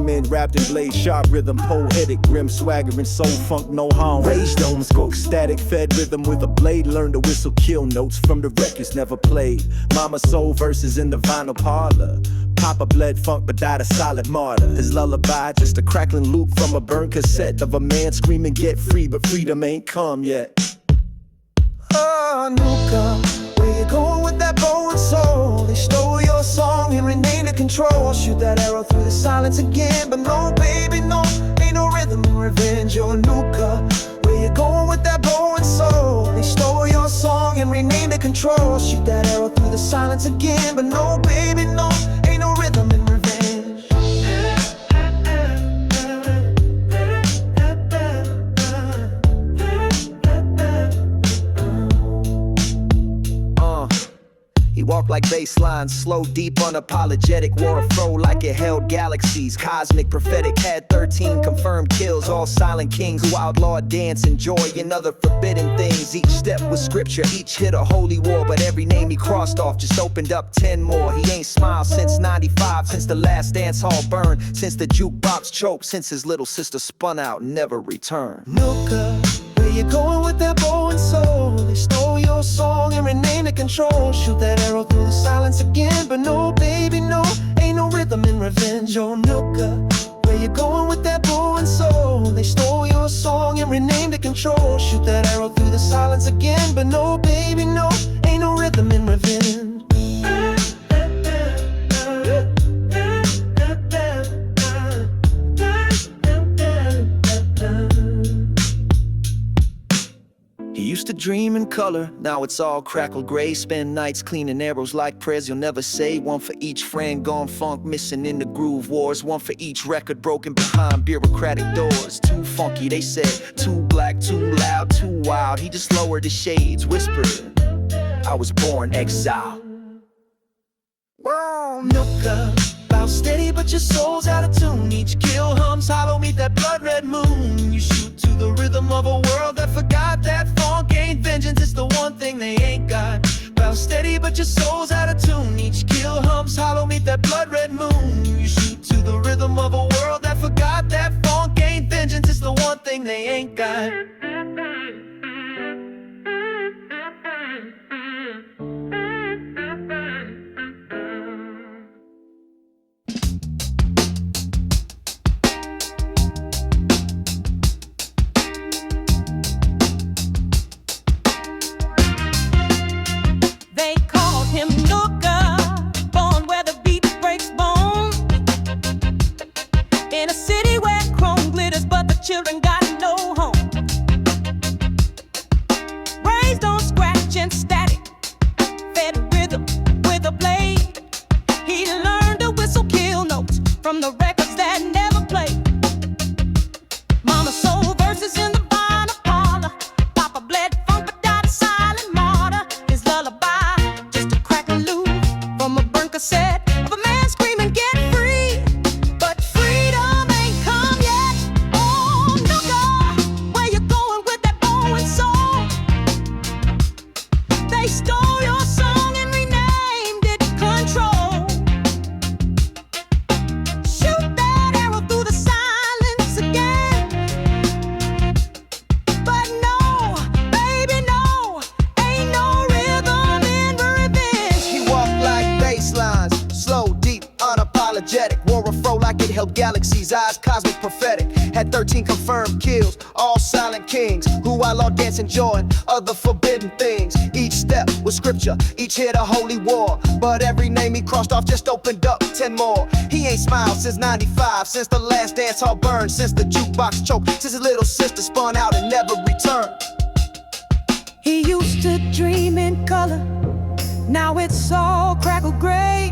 instrument wrapped in blade sharp rhythm, poetic, grim swagger and soul funk, no harm. Raised on stroke, static fed rhythm with a blade. Learned to whistle kill notes from the records never played. Mama soul verses in the vinyl parlor. Papa bled funk but died a silent martyr. His lullaby just a crackling loop from a burned cassette of a man screaming get free, but freedom ain't come yet. Oh, Nuka, where you going with that bow and soul? They stole your song and renamed it Control. Shoot that arrow through the silence again, but no, baby, no, ain't no rhythm in revenge. You're Nuka, where you going with that bow and soul? They stole your song and renamed it Control. Shoot that arrow through the silence again, but no, baby, no, ain't no rhythm in revenge. He walked like baseline, slow, deep, unapologetic. Wore a fro like it held galaxies. Cosmic, prophetic, had 13 confirmed kills. All silent kings who outlawed dance and joy and other forbidden things. Each step was scripture, each hit a holy war. But every name he crossed off just opened up 10 more. He ain't smiled since 95, since the last dance hall burned, since the jukebox choked, since his little sister spun out and never returned. Nuka, where you going with that bow and soul? They stole your song and renamed it Control. Shoot that arrow through the silence again, but no, baby, no, ain't no rhythm in revenge. Oh, Nuka, where you going with that bow and soul? They stole your song and renamed it Control. Shoot that arrow through the silence again, but no, baby, no, ain't no rhythm in revenge. He used to dream in color, now it's all crackled gray. Spend nights cleaning arrows like prayers you'll never say. One for each friend gone funk, missing in the groove wars. One for each record broken behind bureaucratic doors. Too funky, they said, too black, too loud, too wild. He just lowered his shades, whispered, I was born exile. Whoa, Nuka, bow steady but your soul's out of tune. Each kill hums hollow, meet that blood red moon. You shoot to the rhythm of a world that forgot that funk ain't vengeance, it's the one thing they ain't got. Bow steady but your soul's out of tune. Each kill hums hollow, meet that blood red moon. You shoot to the rhythm of a world that forgot that funk ain't vengeance, it's the one thing they ain't got. Children got no home. Raised on scratch and static, fed rhythm with a blade. He learned to whistle kill notes from the records that never played. Mama soul verses in the vinyl parlor. Papa bled funk but died a silent martyr. His lullaby just a crack and loop from a burnt cassette of a man screaming get free. But freedom ain't come yet. They stole your song and renamed it Control. Shoot that arrow through the silence again, but no, baby, no, ain't no rhythm in revenge. He walked like bass lines, slow, deep, unapologetic. Wore a fro like it held galaxies, eyes cosmic, prophetic. Had 13 confirmed kills, all silent kings who outlawed dance and joy and other forbidden things. Each step was scripture, each hit a holy war. But every name he crossed off just opened up 10 more. He ain't smiled since 95, since the last dance hall burned, since the jukebox choked, since his little sister spun out and never returned. He used to dream in color, now it's all crackled gray.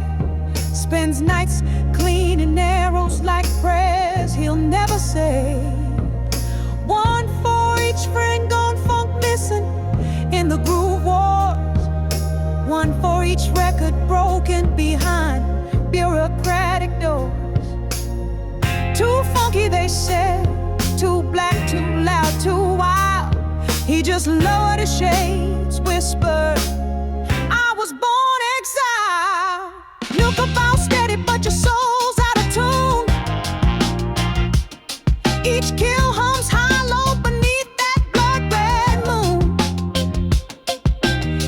Spends nights cleaning arrows like prayers he'll never say. One for each friend gone funk missing in the groove wars. One for each record broken behind bureaucratic doors. Too funky, they said, too black, too loud, too wild. He just lowered his shades, whispered, I was born exile. Look about steady, but your soul's out of tune. Each kill hums hollow beneath that blood-red moon.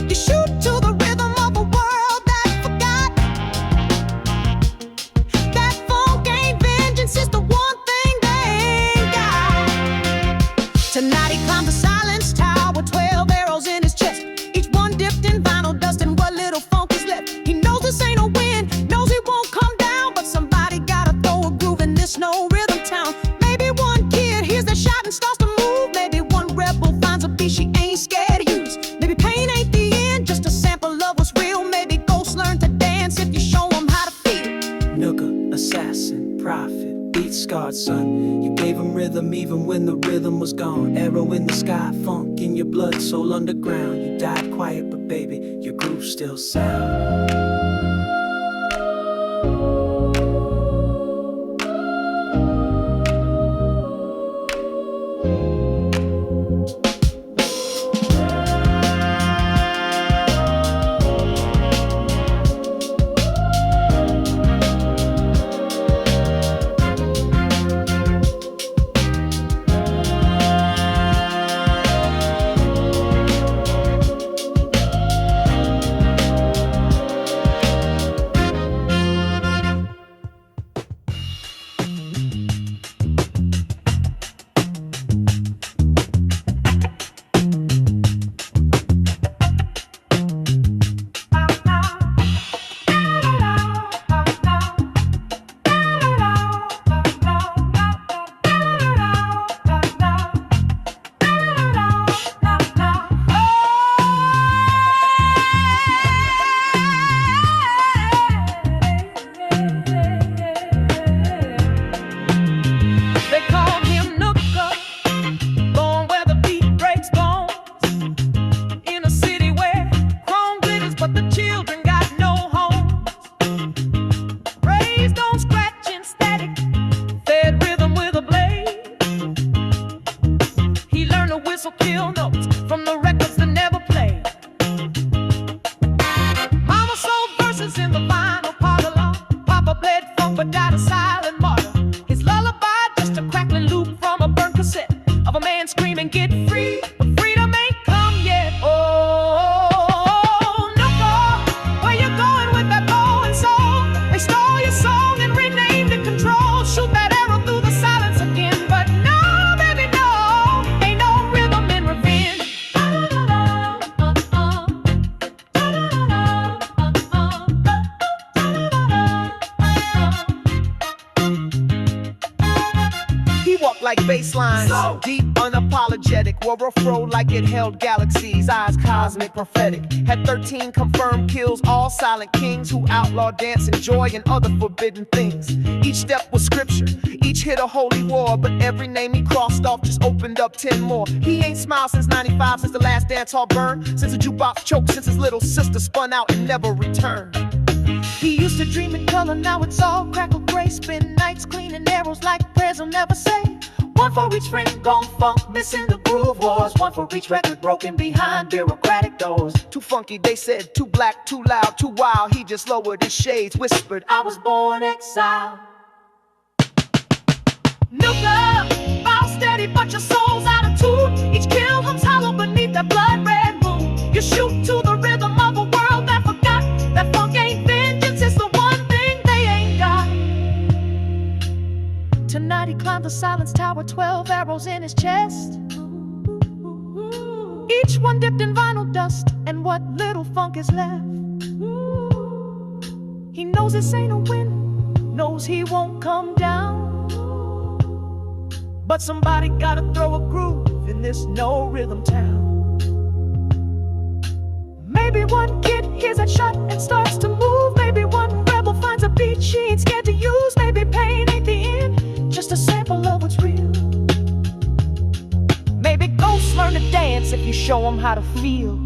You shoot to the rhythm of a world that forgot that funk ain't vengeance, it's the one thing they ain't got. Tonight he climbed the silence tower, 12 arrows in his chest, each one dipped in vinyl dust, and what little funk is left. He knows this ain't a win, knows he won't come down, but somebody gotta throw a groove in this no rhythm town. Maybe one kid hears that shot and starts to move. Maybe one rebel finds a beat she ain't scared to use. Maybe pain ain't the end, just a sample of what's real. Maybe ghosts learn to dance if you show them how to feel. Nooker, assassin, prophet, beat scarred son. You gave him rhythm even when the rhythm was gone. Arrow in the sky, funk in your blood, soul underground. You died quiet, but baby, your groove still sound. Kill notes from the records that never played. Mama sold verses in the vinyl parlor. Papa played funk but died a silent martyr. His lullaby just a crackling loop from a burnt cassette of a man screaming, "Get free!" But freedom ain't come yet. Oh, Nooker, where you going with that bow and soul? They stole your song and renamed it Control. Shoot that arrow through the silence again, but no, baby, no, ain't no rhythm in revenge. He walked like bass lines, So deep, unapologetic. Wore a fro like it held galaxies, eyes cosmic, prophetic. Had 13 confirmed kills, all silent kings who outlawed dance and joy and other forbidden things. Each step was scripture, each hit a holy war, but every name he crossed off just opened up 10 more. He ain't smiled since 95, since the last dance hall burned, since the jukebox choked, since his little sister spun out and never returned. he used to dream in color, now it's all crackled gray. Spend nights cleaning arrows like prayers he'll never say. One for each friend gone funk, missing the groove wars. One for each record broken behind bureaucratic doors. Too funky, they said, too black, too loud, too wild. He just lowered his shades, whispered, I was born exiled. Nooker, bow steady, but your soul's out of tune. Each kill hums hollow beneath that blood-red moon. You shoot to the rhythm of a world that forgot that funk ain't vengeance, it's the one thing they ain't got. Tonight he climbed the silence tower, 12 arrows in his chest. Each one dipped in vinyl dust, and what little funk is left. He knows this ain't a win, knows he won't come down, but somebody gotta throw a groove in this no rhythm town. Maybe one kid hears that shot and starts to move. Maybe one rebel finds a beat she ain't scared to use. Maybe pain ain't the end, just a sample of what's real. Maybe ghosts learn to dance if you show them how to feel.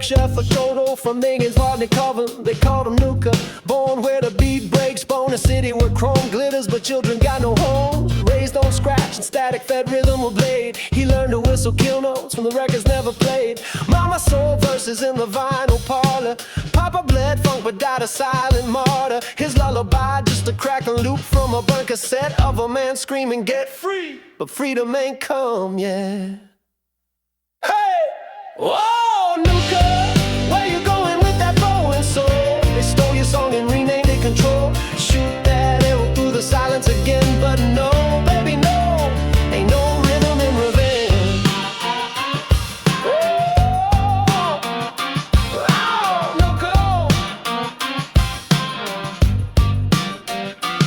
chef, a total from Megan's Hardly Coven. They called him Nuka. Born where the beat breaks bone, a city where chrome glitters, but children got no homes. Raised on scratch and static fed rhythm with blade. He learned to whistle kill notes when the records never played. Mama sold verses in the vinyl parlor. Papa bled funk but died a silent martyr. His lullaby just a crackling loop from a burnt cassette of a man screaming get free, but freedom ain't come yet. Hey! Whoa, Nuka, where you going with that bow and soul? They stole your song and renamed it Control. Shoot that arrow through the silence again, but no, baby, no, ain't no rhythm in revenge. Oh, Nuka.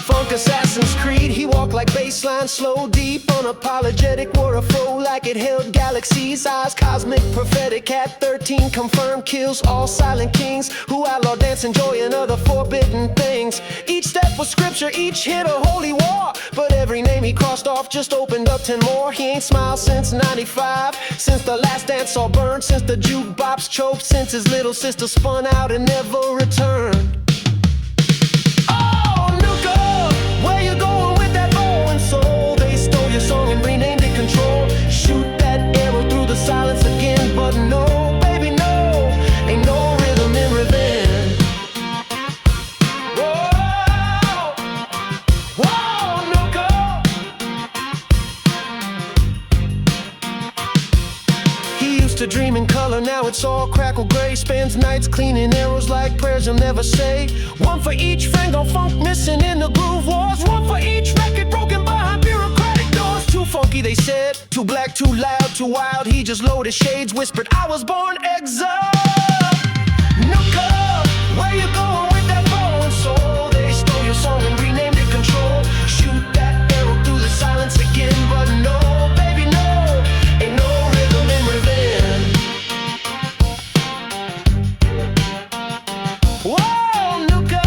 Funk Assassin's Creed, he walked like baseline, slow, deep, unapologetic, wore a fro like it held galaxies, eyes cosmic, prophetic, had 13 confirmed kills, all silent kings who outlaw dance, joy, and other forbidden things. Each step was scripture, each hit a holy war, but every name he crossed off just opened up 10 more. He ain't smiled since 95, since the last dance all burned, since the jukebox choked, since his little sister spun out and never returned. Where you going with that bow and soul? They stole your song and renamed it Control. Shoot that arrow through the silence again, but no, baby, no, ain't no rhythm in revenge. Whoa, whoa, Nuka. He used to dream in color, now it's all crackle gray. Spends nights cleaning arrows like prayers he'll never say. One for each Fango funk missing in the groove wars. One for each record broken behind bureaucratic doors. Too funky, they said, too black, too loud, too wild. He just lowered his shades, whispered, I was born exiled. Nuka, where you going with that bow and soul? They stole your song and renamed it Control. Shoot that arrow through the silence again, but no, baby, no, ain't no rhythm in revenge. Whoa, Nuka.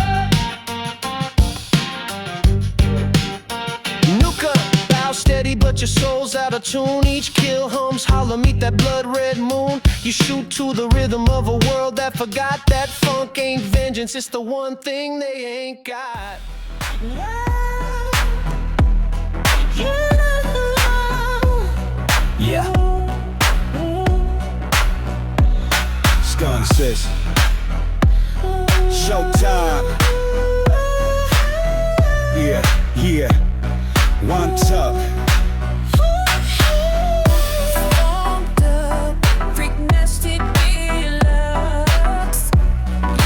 Nuka, bow steady, but your soul's out of tune. Each kill hums holler, meet that blood red moon. You shoot to the rhythm of a world that forgot that funk ain't vengeance. It's the one thing they ain't got. Yeah. Skunk sis. Showtime. Yeah, yeah. One tuck. Funked up, freak nasty deluxe.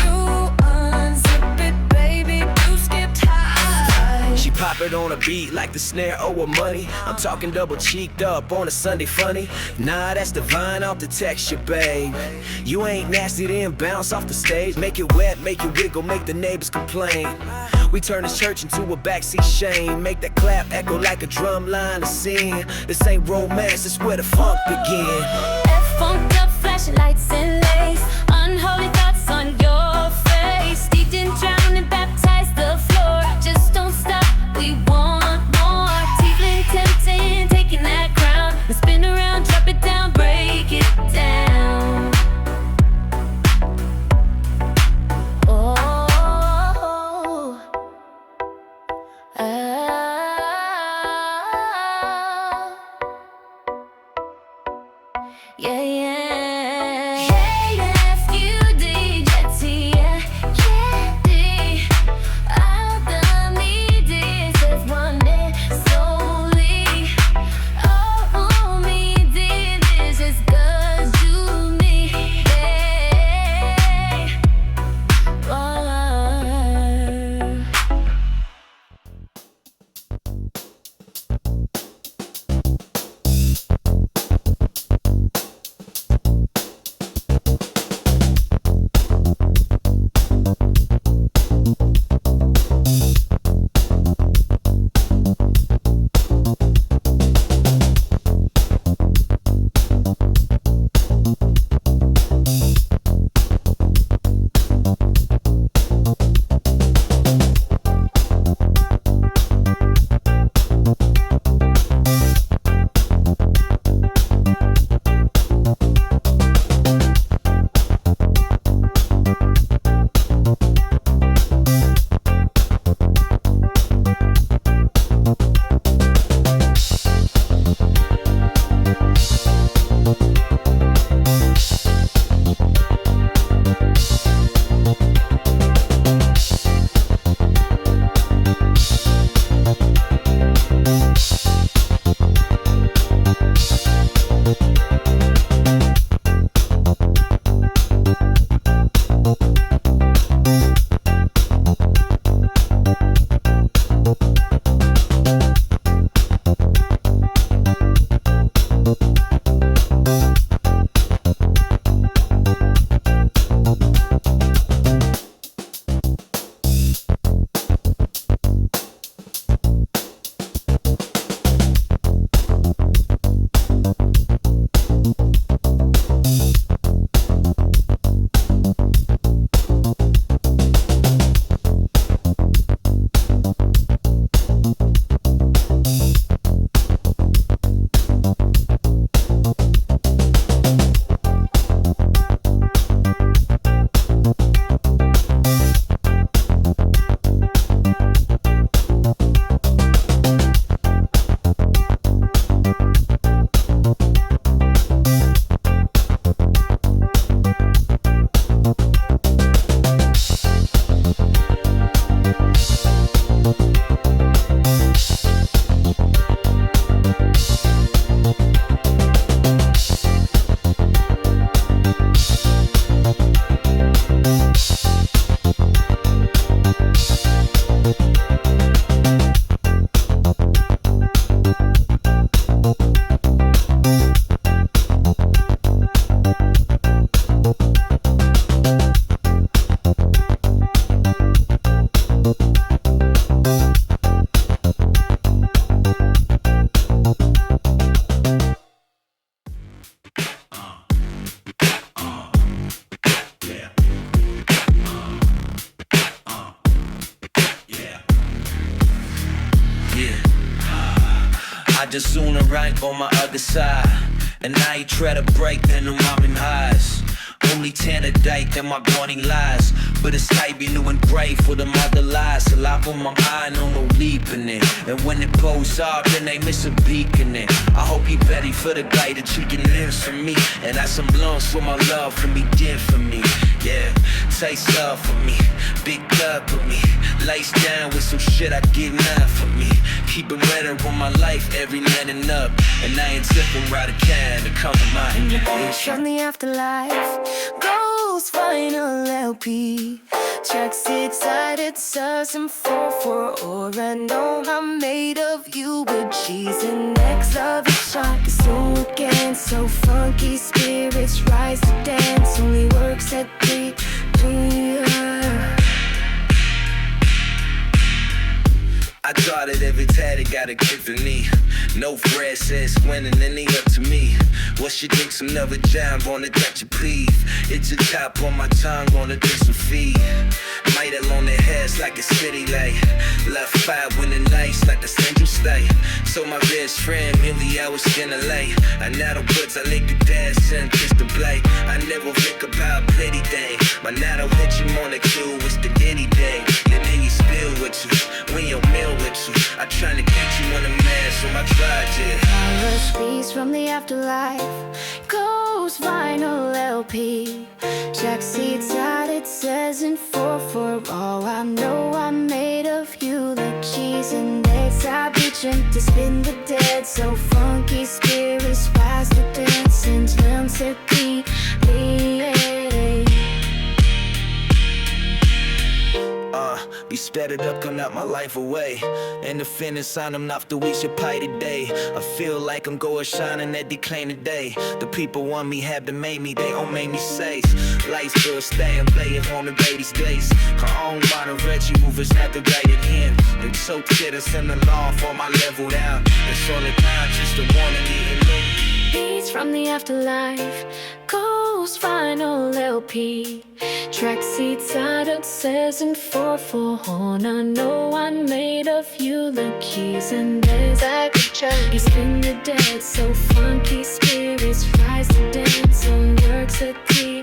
You unzip it, baby, you skipped high. She pop it on a beat like the snare or money. I'm talking double cheeked up on a Sunday funny. Nah, that's divine off the texture, babe. You ain't nasty, then bounce off the stage. Make it wet, make it wiggle, make the neighbors complain. We turn this church into a backseat shame. Make that clap echo like a drum line of sin. This ain't romance, it's where the funk begin. Funked up flashing lights and lace. Unholy thoughts on your face. Steeped in drown and baptize the floor. Just don't stop, we want more. Tiefling tempting, taking that crown. And spin around, drop it down, break it down. Oh, yeah, yeah. Hate if you did. I just zoom and rank on my other side, and I ain't try to break, then I'm in highs. Only 10 a day, then my morning lies. But it's tight, be new and brave for the mother lies. A lot on my eye, no leap in it. And when it blows up, then they miss a beak in it. I hope he ready for the guy that you can live for me. And that's some blunts for my love for me, did for me. Yeah, taste love for me, big love for me. Lace down with some shit I get now for me. Keep it wetter on my life every night and up. And I ain't tipping right a can to come to my Bitch from the afterlife, Ghost Final LP. Track 6 sided serves and 4 or I know I'm made of you with cheese and next love is shot. So again, so funky spirits rise to dance. Only works at 3 p.m. I draw that every tatty got a gift for me. No Fred says winning, any up to me. What's your dick, some never jam, wanna touch your please. It's a top on my tongue, wanna do some feed. Might alone their heads like a city light. Left 5 when the nights like the central state. So my best friend, Millie, I was in LA. I now the woods, I lick the dance and kiss the blade. I never think about petty thing. My nato hit you on the cue, it's the ditty thing. And then you spill with you, when your meal with you. I tryna get you on the man, so I tried it. Power squeeze from the afterlife, Ghost Vinyl LP. Jack seats out, it says in 4 for all I know I'm made of you. The keys and eggs I be drink to spin the dead. So funky spirits rise to dance and turn to beat. Be sped it up, come out my life away. And the finish sign, I'm not the we should pay today. I feel like I'm going shining at the claim today. The people want me, have to make me, they don't make me safe. Lights still stay and play it on the baby's place. Her own modern Reggie movers have to write it in. And so titters in the law for my level down. It's all it down, just the one and eating me. Beats from the afterlife, Ghost Vinyl LP. Track seats out, it says in 4 for horn. I know I'm made of you. The keys and there's I could try. You spin the dead, so funky spirits rise to dance and works at the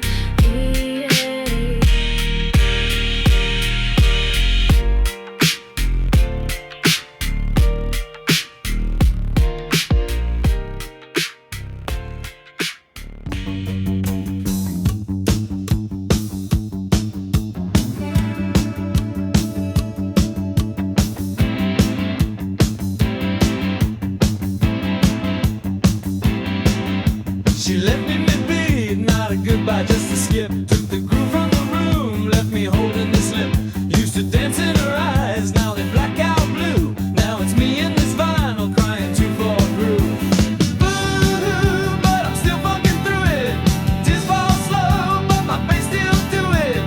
She left me mid-beat, not a goodbye, just a skip. Took the groove from the room, left me holding this lip. Used to dance in her eyes, now they black out blue. Now it's me and this vinyl crying 2/4 through. Boo-hoo, but I'm still fucking through it. Tears fall slow, but my face still do it.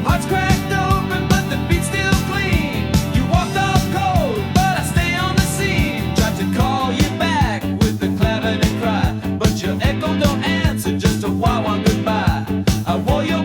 Heart's cracked open, but the beat's still clean. You walked off cold, but I stay on the scene. Tried to call you back with the clavinet cry, but your echo don't answer, just a wah-wah goodbye. I wore your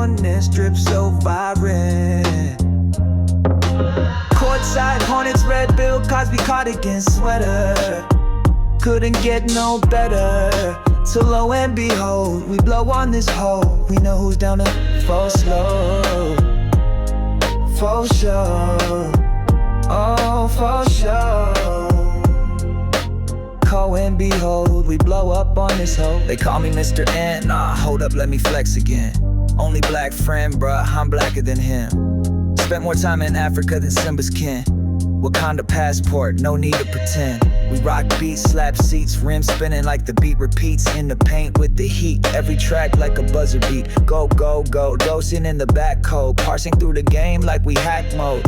cornets drip so vibrant. Courtside Hornets, red bill, Cosby cardigan sweater. Couldn't get no better. So lo and behold, we blow on this hole. We know who's down to for slow. For sure. Oh, for sure. Lo and behold, we blow up on this hole. They call me Mr. Ant. Nah, hold up, let me flex again. Only black friend, bruh, I'm blacker than him. Spent more time in Africa than Simba's kin. Wakanda passport, no need to pretend. We rock beats, slap seats, rims spinning like the beat repeats. In the paint with the heat, every track like a buzzer beat. Go, go, go, dosing in the back code. Parsing through the game like we hack mode.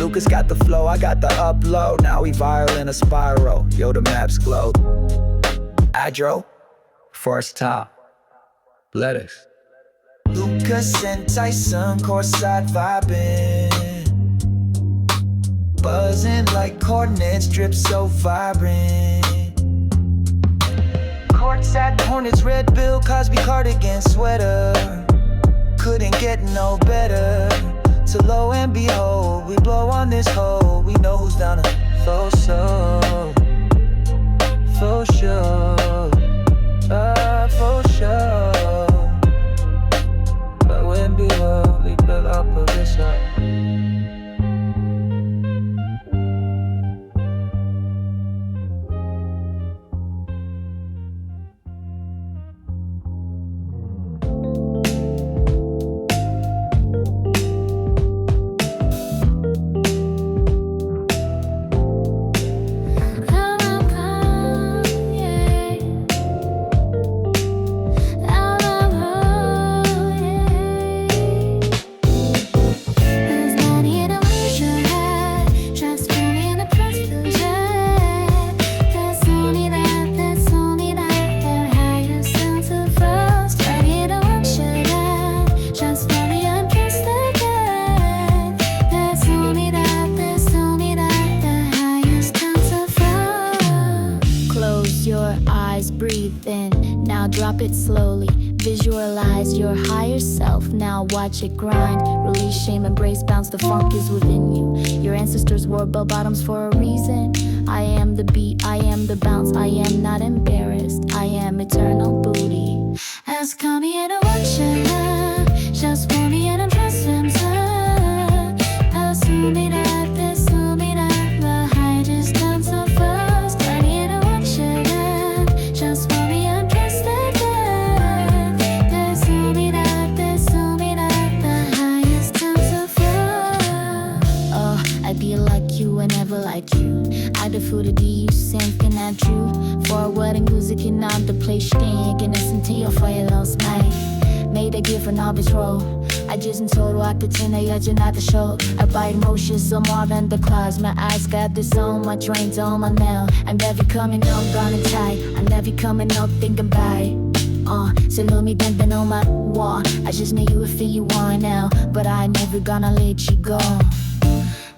Lucas got the flow, I got the upload. Now we viral in a spiral, yo, the maps glow. Adro, first top, lettuce. Lucas and Tyson, courtside vibing. Buzzing like coordinates, drip so vibrant. Courtside Hornets, red bill, Cosby cardigan sweater. Couldn't get no better. So lo and behold, we blow on this hole. We know who's down to for sure. For sure. For sure. Lo and behold, we blow up on this hole. Breathe in, now drop it slowly. Visualize your higher self, now watch it grind. Release shame, embrace, bounce, the funk is within you. Your ancestors wore bell bottoms for a reason. I am the beat, I am the bounce, I am not embarrassed. I am eternal booty. Ask me and I want you, just for me and I'm trust him. Assume that, assume that, the high just comes so fast. Like you, I defer to you, sinking at you. For wedding music, you're not the place staying innocent till your fire lost night. Made a gift an obvious role. I just in total I pretend I you're not the show. I bite emotions so more than the clouds. My eyes got this on my drains on my nail. I'm never coming up, gonna tight. I'm never coming up, thinking about it. So let me bend on my wall. I just knew you would feel you want now, but I never gonna let you go.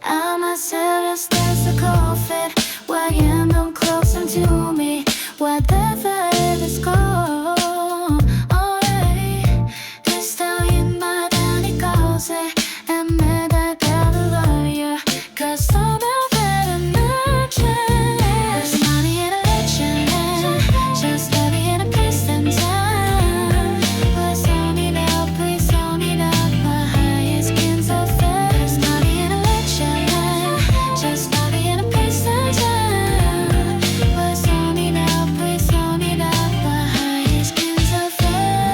I'm a serious, there's a coffin where you know closer to me, whatever it is called. Oh, hey, this time in my daddy calls it, and made I gotta love you, cause I'm a better merchant. There's money in a legend, just let me in a place and time. Please hold me now, please hold me now, my highest kings of fair. There's money in a legend. Just love me in a place and time. Please hold me now, please hold me now. The highest kings of fair.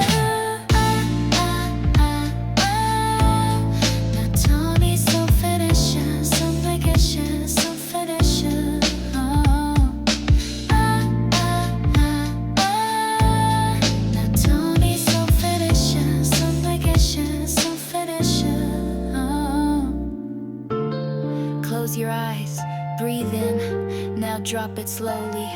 Now tell me so finishes, some vacations, some finishes. Now tell me so finishes, some vacations, some finishes. Close your eyes, breathe in, now drop it slowly.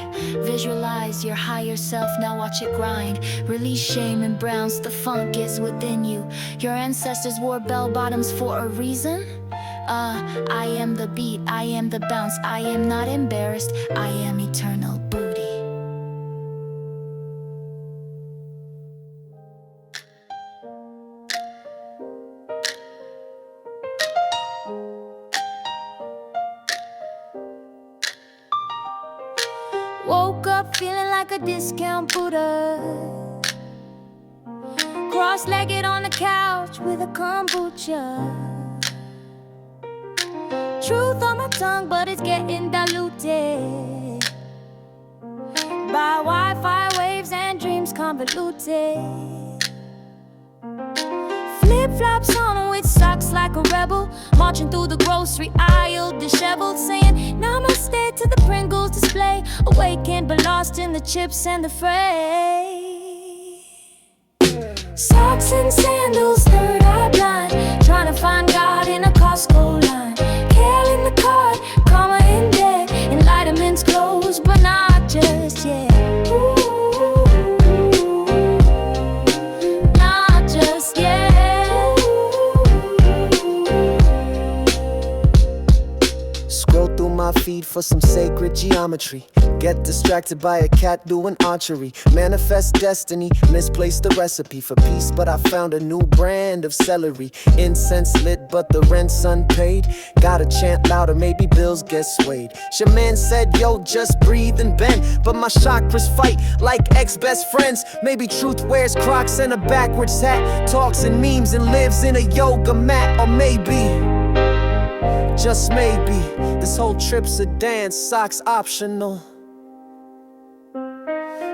Visualize your higher self, now watch it grind. Release shame and browns, the funk is within you. Your ancestors wore bell bottoms for a reason. I am the beat, I am the bounce, I am not embarrassed. I am eternal booty. Woke up feeling like a discount Buddha, cross-legged on the couch with a kombucha. Truth on my tongue, but it's getting diluted by Wi-Fi waves and dreams convoluted. Flip-flops on with socks like a rebel, marching through the grocery aisle disheveled, saying namaste to the Pringles display, awakened but lost in the chips and the fray. Socks and sandals, third eye blind, trying to find God in a Costco line. Kale in the cart, karma in debt, enlightenment's closed, but not just yet. Not just yet. Scroll through my feed for some sacred geometry. Get distracted by a cat doing archery. Manifest destiny, misplaced the recipe for peace, but I found a new brand of celery. Incense lit, but the rent's unpaid. Gotta chant louder, maybe bills get swayed. Shaman said, yo, just breathe and bend, but my chakras fight like ex-best friends. Maybe truth wears Crocs and a backwards hat, talks and memes and lives in a yoga mat. Or maybe, just maybe, this whole trip's a dance, socks optional.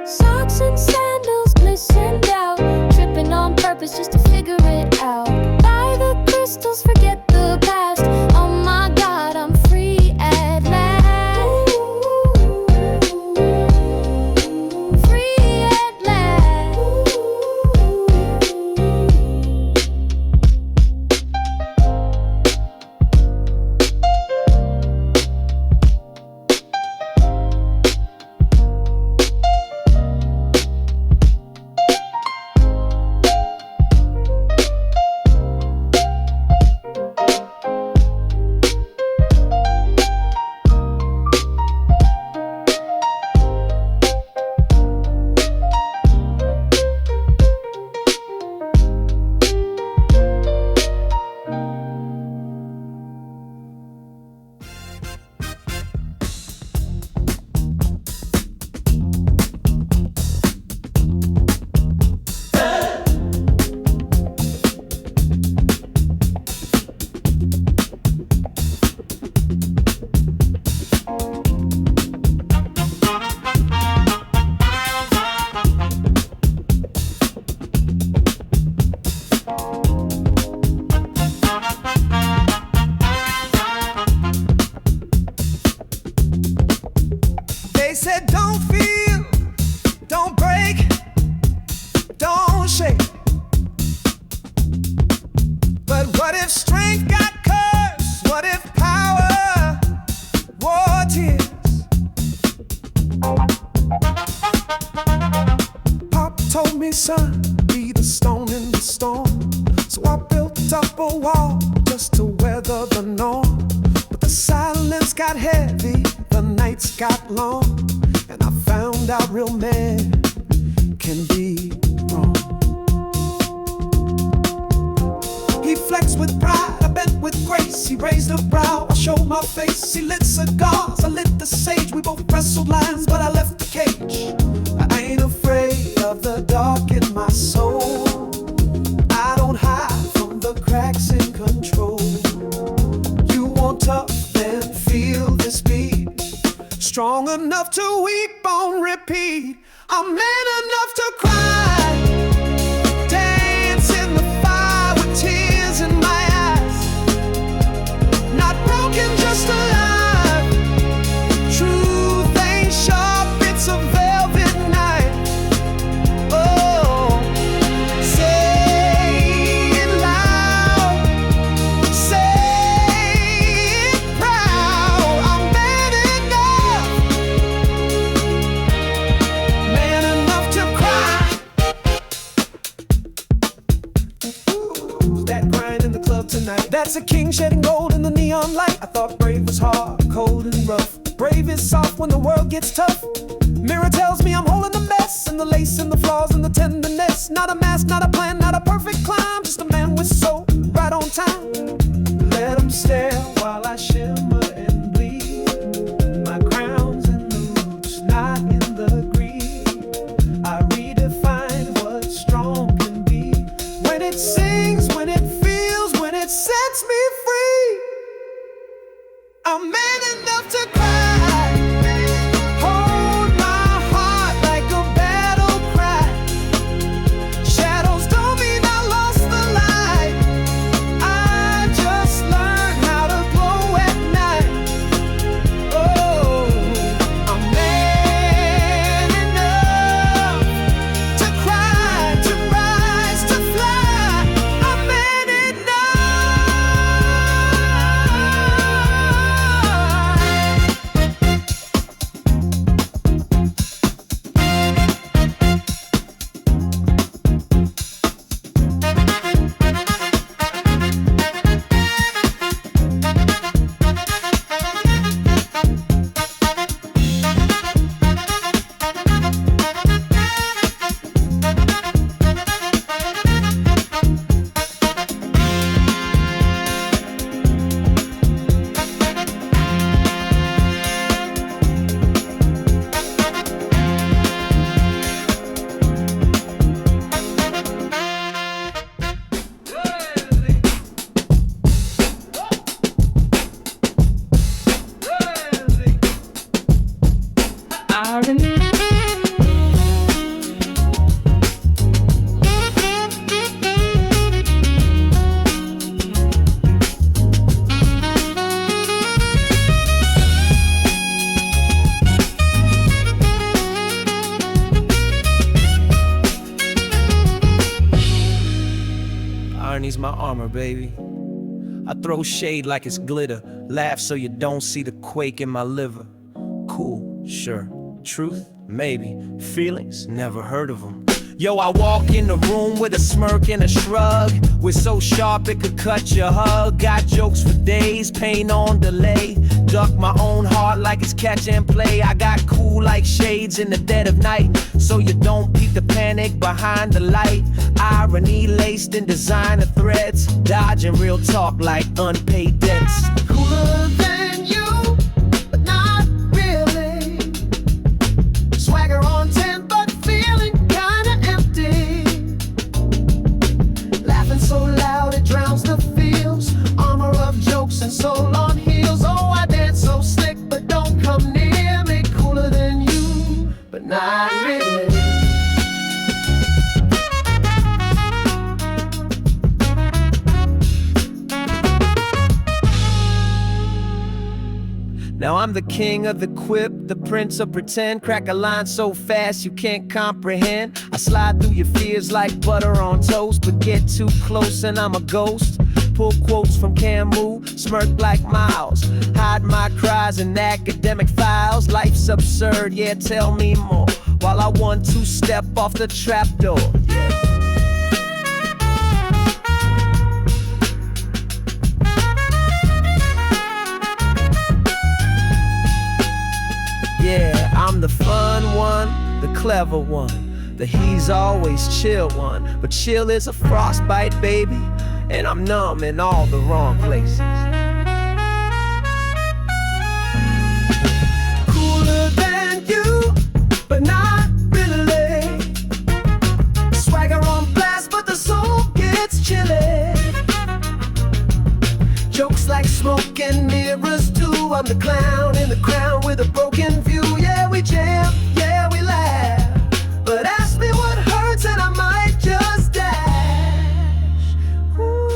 Socks and sandals glistened out, tripping on purpose just to figure it out. Buy the crystals, forget the past. Oh my God, I'm free at last. Free at last. They said don't feel, don't break, don't shake. But what if strength got cursed? What if power wore tears? Pop told me, son, be the stone in the storm. So I built up a wall just to weather the norm. But the silence got heavy, the nights got long, and I found out real men can be wrong. He flexed with pride, I bent with grace. He raised a brow, I showed my face. He lit cigars, I lit the sage. We both wrestled lines, but I left the cage. I ain't afraid of the dark in my soul. I don't hide from the cracks in control. You want tough, then feel this beat. Strong enough to weep on repeat. I'm man enough to cry. Dance in the fire with tears in my eyes. Not broken, just alive. Truth ain't sharp, it's a velvet knife. Oh, say it loud, say it proud. I'm man enough to cry. Ooh, that grind in the club tonight. That's a king shedding gold in the neon light. I thought brave was hard, cold and rough. Brave is soft when the world gets tough. Mirror tells me I'm holding the mess, and the lace and the flaws and the tenderness. Not a mask, not a plan, not a perfect climb. Just a man with soul, right on time. Let them stare while I shimmer and bleed. My crown's in the roots, not I'm man enough to cry. Hold my heart like a battle cry. Shadows don't mean I lost the light. I just learned how to glow at night. Oh, I'm man enough to cry, to rise, to fly. I'm man enough. Irony's my armor, baby. I throw shade like it's glitter. Laugh so you don't see the quake in my liver. Cool, sure. Truth, maybe. Feelings, never heard of them. Yo, I walk in the room with a smirk and a shrug. We're so sharp it could cut your hug. Got jokes for days, pain on delay. Duck my own heart like it's catch and play. I got cool like shades in the dead of night, so you don't peep the panic behind the light. Irony laced in designer threads, dodging real talk like unpaid debts. Cooler than you, but not really. Swagger on 10, but feeling kinda empty. Laughing so loud it drowns the feels. Armor of jokes and soul on heels. Oh, I dance so slick, but don't come near me. Cooler than you, but not really. Now I'm the king of the quip, the prince of pretend. Crack a line so fast you can't comprehend. I slide through your fears like butter on toast, but get too close and I'm a ghost. Pull quotes from Camus, smirk like Miles. Hide my cries in academic files. Life's absurd, yeah, tell me more. While I 1-2 step off the trapdoor. Yeah, I'm the fun one, the clever one, the he's always chill one. But chill is a frostbite, baby, and I'm numb in all the wrong places. Cooler than you, but not really. Swagger on blast, but the soul gets chilly. Jokes like smoke and mirrors too. I'm the clown in the crown with a broken view. Yeah, we jam, yeah, we laugh. But ask me what hurts and I might just dash. Ooh.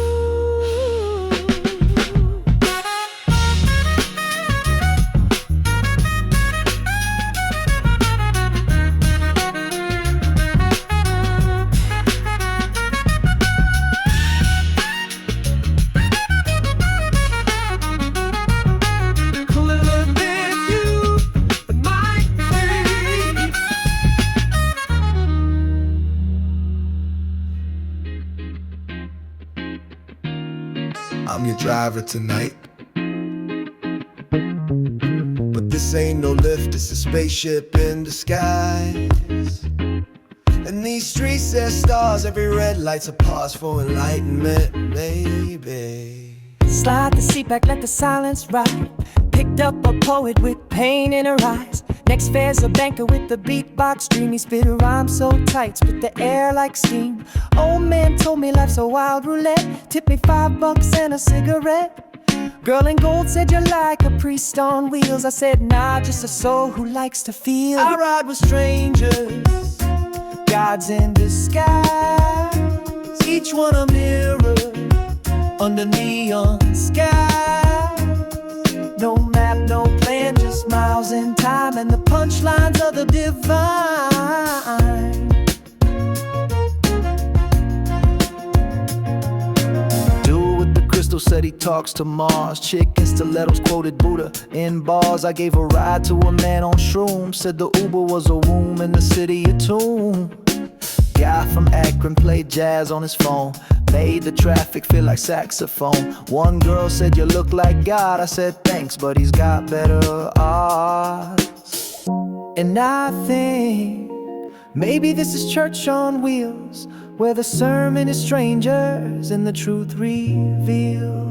Cooler than you, but might be. I'm your driver tonight. But this ain't no lift, it's a spaceship in disguise. And these streets, they're stars, every red light's a pause for enlightenment, maybe. Slide the seat back, let the silence ride. Picked up a poet with pain in her eyes. Next fair's a banker with the beatbox dream. He spit a rhyme so tight, spit the air like steam. Old man told me life's a wild roulette. Tip me $5 and a cigarette. Girl in gold said you're like a priest on wheels. I said nah, just a soul who likes to feel. I ride with strangers, gods in disguise, each one a mirror under neon skies. No map, no plan, just miles in time, and the punchlines of the divine. Crystal said he talks to Mars. Chick in stilettos quoted Buddha in bars. I gave a ride to a man on shrooms. Said the Uber was a womb in the city of Tomb. Guy from Akron played jazz on his phone, made the traffic feel like saxophone. One girl said you look like God. I said thanks, but he's got better odds. And I think maybe this is church on wheels, where the sermon is strangers and the truth reveals.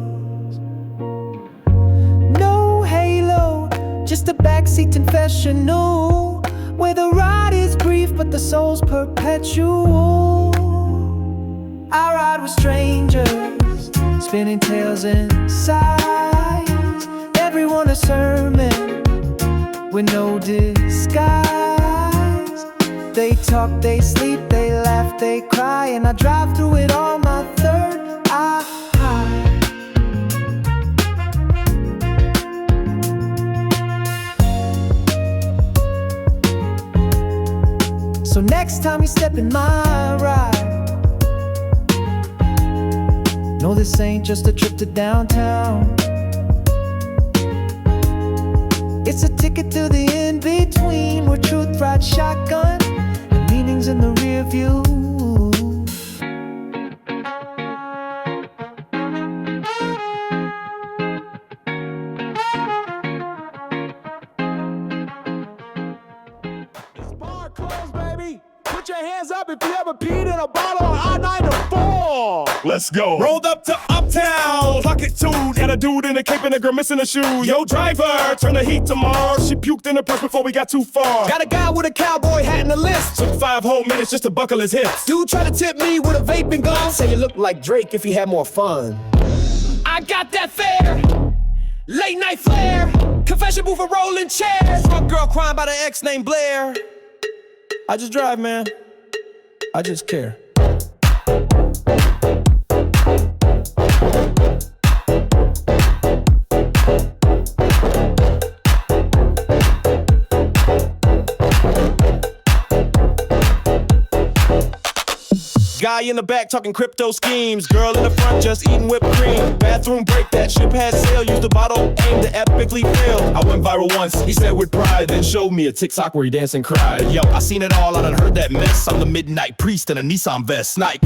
No halo, just a backseat confessional, where the ride is brief but the soul's perpetual. I ride with strangers, spinning tales and sighs, everyone a sermon with no disguise. They talk, they sleep, they laugh, they cry, and I drive through it on my third eye. So next time you step in my ride, no, this ain't just a trip to downtown. It's a ticket to the in-between, where truth rides shotgun and meaning's in the rear view. This bar closed, baby. Put your hands up if you ever peed in a bottle on I-94. Let's go. Rolled up to Uptown, pocket tuned, and a dude in a cape and a girl missing a shoe. Yo, driver, turn the heat to Mars. She puked in the purse before we got too far. Got a guy with a cowboy hat and a list. Took 5 whole minutes just to buckle his hips. Dude tried to tip me with a vaping gun. Say you look like Drake if he had more fun. I got that fare, late night flair, confession booth for rolling chairs. Drunk girl crying about an ex named Blair. I just drive, man. I just care. Guy in the back talking crypto schemes. Girl in the front just eating whipped cream. Bathroom break, that ship had sail. Used the bottle, aimed to epically fail. I went viral once, he said with pride, then showed me a TikTok where he danced and cried. Yo, I seen it all, I done heard that mess. I'm the midnight priest in a Nissan vest. Snipe.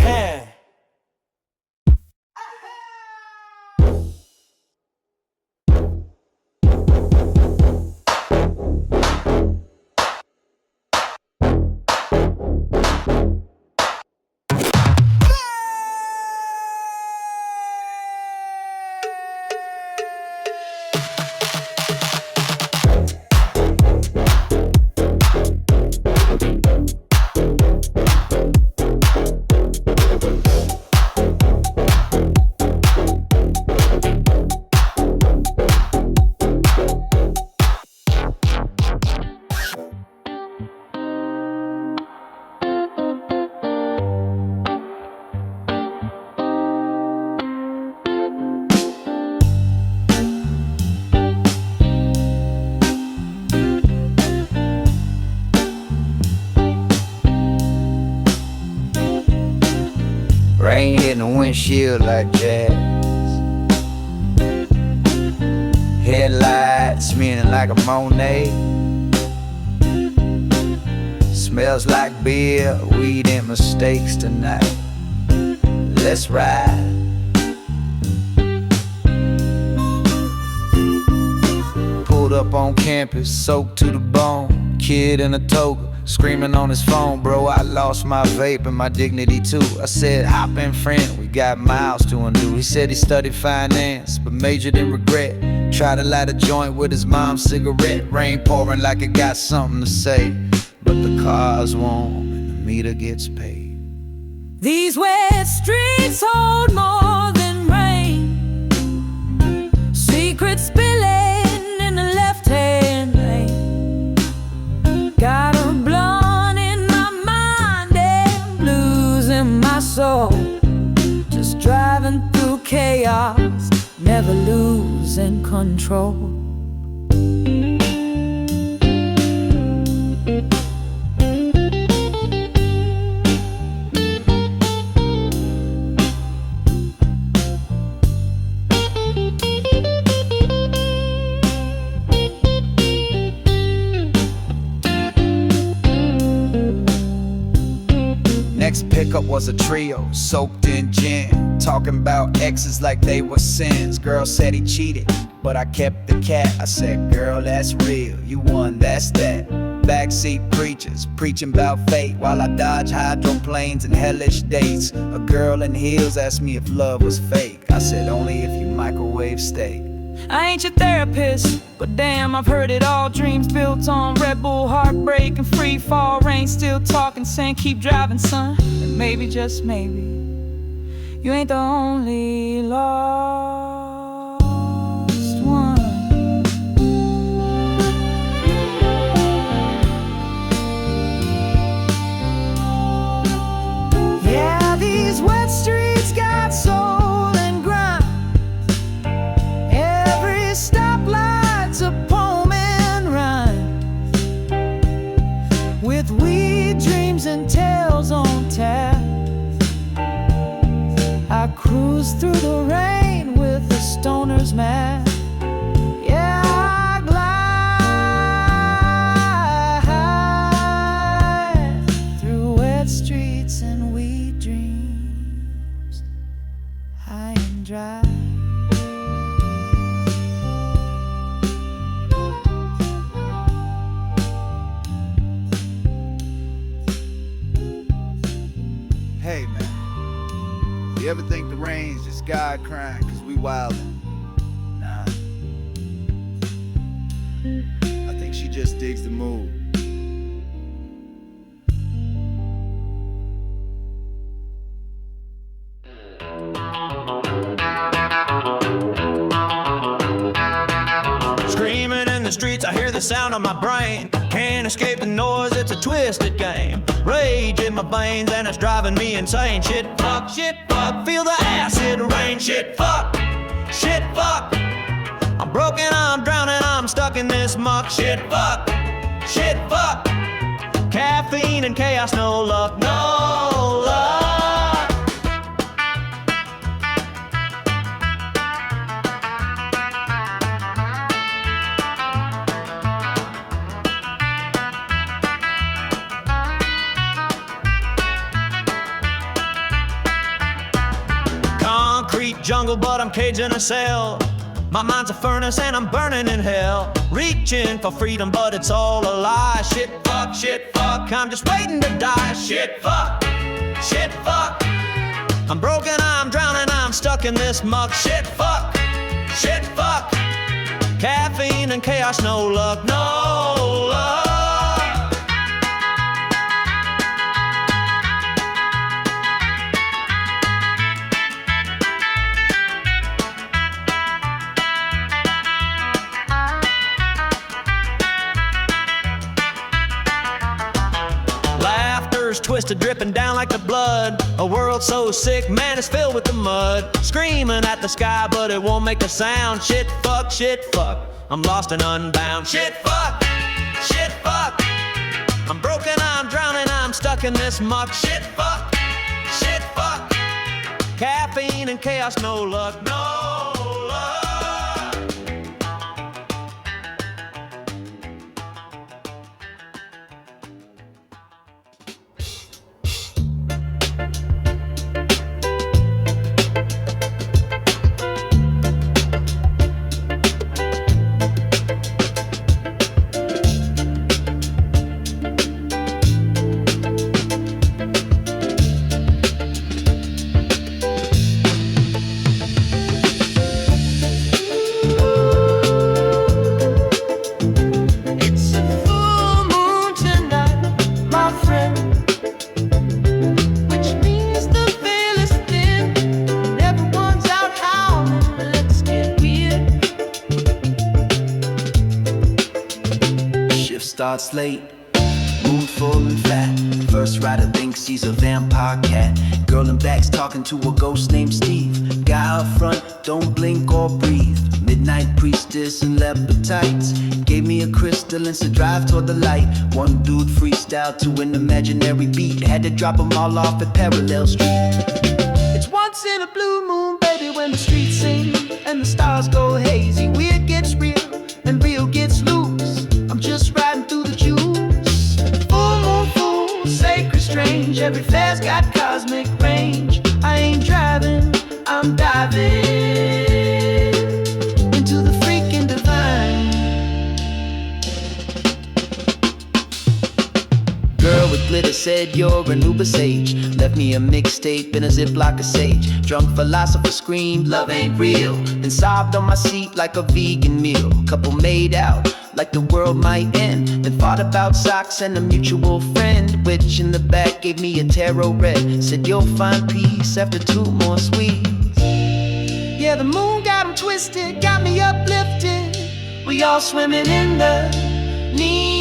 Rain hitting the windshield like jazz. Headlights spinning like a Monet. Smells like beer, weed and mistakes tonight. Let's ride. Pulled up on campus, soaked to the bone. Kid in a toga, screaming on his phone. Bro, I lost my vape and my dignity too. I said, hop in friend, we got miles to undo. He said he studied finance, but majored in regret. Tried to light a joint with his mom's cigarette. Rain pouring like it got something to say, but the car's warm and the meter gets paid. These wet streets hold more than rain. losing control. Next pickup was a trio, soaked in gin, talking about exes like they were sins. Girl said he cheated, but I kept the cat. I said, girl, that's real, you won, that's that. Backseat preachers, preaching about fate, while I dodge hydroplanes and hellish dates. A girl in heels asked me if love was fake. I said, only if you microwave steak. I ain't your therapist, but damn, I've heard it all. Dreams built on Red Bull, heartbreak, and free fall rain. Still talking, saying keep driving, son. And maybe, just maybe, you ain't the only lost one. Yeah, these wet streets got soul and grind. Every stoplight's a poem and rhyme, with weed dreams and tales on tap. I cruise through the rain with a stoner's map. Yeah, I glide through wet streets and weed dreams, high and dry. Hey man, you ever think the rain's just God crying cause we wildin'? Nah, I think she just digs the mood. Screaming in the streets, I hear the sound of my brain. Can't escape the noise, it's a twisted game. Rage in my veins and it's driving me insane. Shit, fuck, feel the acid rain. Shit, fuck, I'm broken, I'm drowning, I'm stuck in this muck. Shit, fuck, caffeine and chaos, no luck, no luck. Jungle, but I'm caged in a cell. My mind's a furnace and I'm burning in hell. Reaching for freedom, but it's all a lie. Shit, fuck, I'm just waiting to die. Shit, fuck, I'm broken, I'm drowning, I'm stuck in this muck. Shit, fuck, caffeine and chaos, no luck, no luck. Twisted, dripping down like the blood. A world so sick, man, it's filled with the mud. Screaming at the sky, but it won't make a sound. Shit, fuck, I'm lost and unbound. Shit, fuck, I'm broken, I'm drowning, I'm stuck in this muck. Shit, fuck, caffeine and chaos, no luck, no luck. Starts late, moon full and fat. First rider thinks he's a vampire cat. Girl in back's talking to a ghost named Steve. Guy up front, don't blink or breathe. hostess and leopard tights. Gave me a crystal and said drive toward the light. One dude freestyle to an imaginary beat. Had to drop them all off at Parallel Street. It's once in a blue moon, baby, when the streets sing and the stars go hazy. Weird gets real and real gets loose. I'm just riding through the juice. Full moon, fool, sacred, strange. Every fair's got cosmic range. I ain't driving, I'm diving into the freaking divine. Girl with glitter said you're an uber sage. Left me a mixtape in a ziploc of sage. Drunk philosopher screamed, love ain't real. Then sobbed on my seat like a vegan meal. Couple made out like the world might end. Then fought about socks and a mutual friend, which in the back gave me a tarot read. Said you'll find peace after 2 more sweets. Yeah, the moon got 'em twisted, got me uplifted. We all swimming in the need.